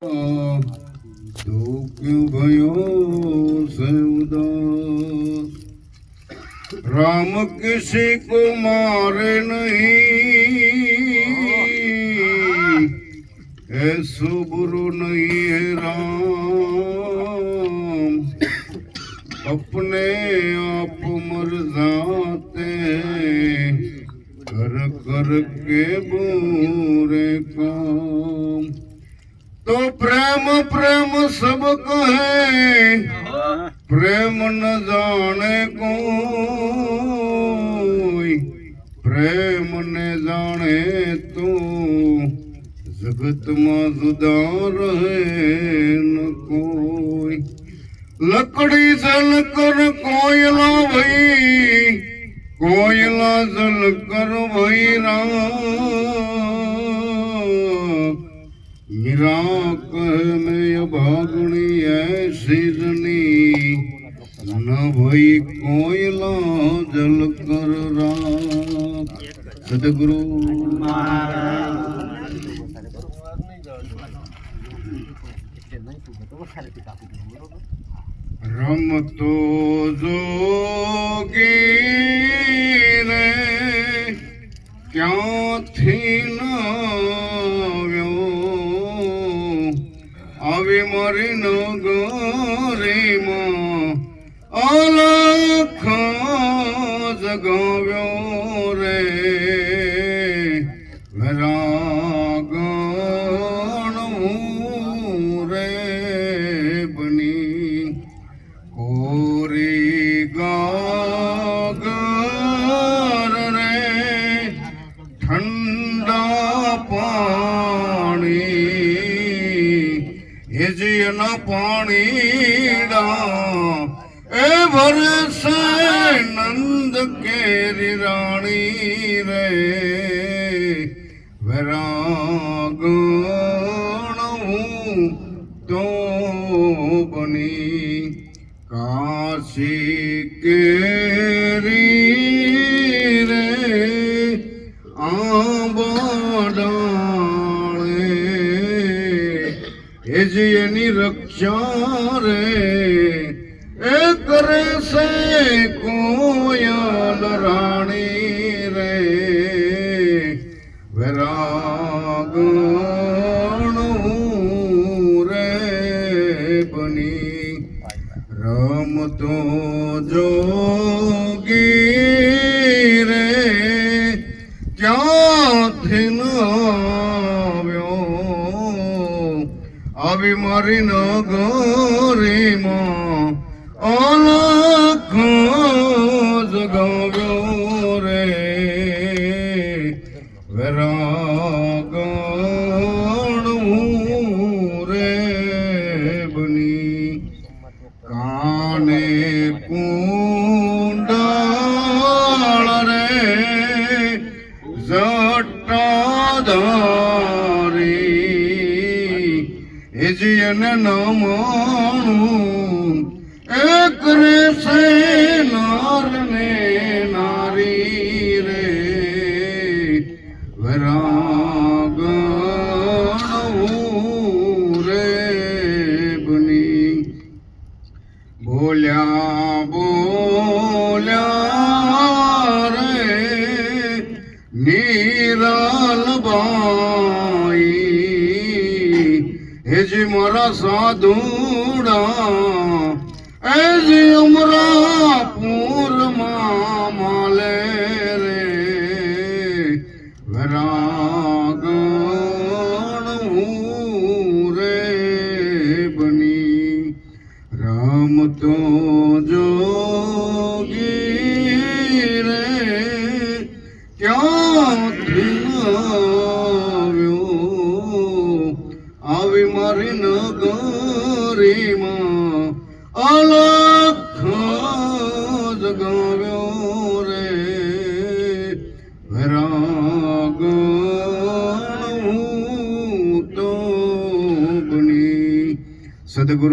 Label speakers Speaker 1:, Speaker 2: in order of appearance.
Speaker 1: तो क्यों भयो से उदास, राम किसी को मारे नहीं, ऐसो बुरो नहीं है राम, अपने आप मर जाते कर कर के बुरे काम। तो प्रेम प्रेम सब कहे, प्रेम न जाने कोई, प्रेम न जाने तो जगत में जुदा रहे न कोई। लकड़ी जल कर कोयला भई, कोयला जल कर भई राख, मेरा कह में भागनी ऐसी जनी, न भई कोयला जल कर राख। सदगुरु रम तो जोगी रे क्या थी न आवे मारी नगरी मां अलख जगाव्यो रे वैरागण रे बनी कोरी गागर रे ठंडा पानी न पानीड़ा ए भरसे नंद केरी रानी रे वैरागण तो बनी काशी केरी रे आंबा एनी रक्षा रे ए करे से कोयल रानी रे वैरागण रे बनी राम तो जोगी रे क्या थी न आवी मारी नगरी मां अलख जगाव्यो रे वैरागण रे बनी काने कुंडल रे जटाधारी जियन न मानू एक रे से नार ने नारी रे वैरागण रे बनी बोल्या बोल्या रे नीराल बाई जी मारा साधुड़ा ऐसी उमरा पूर माले रे वैरागण रे बनी राम तो जोगी रे क्या आवी मारी नगरी मां अलख जगाव्यो रे वैरागण तो बनी। सदगुरु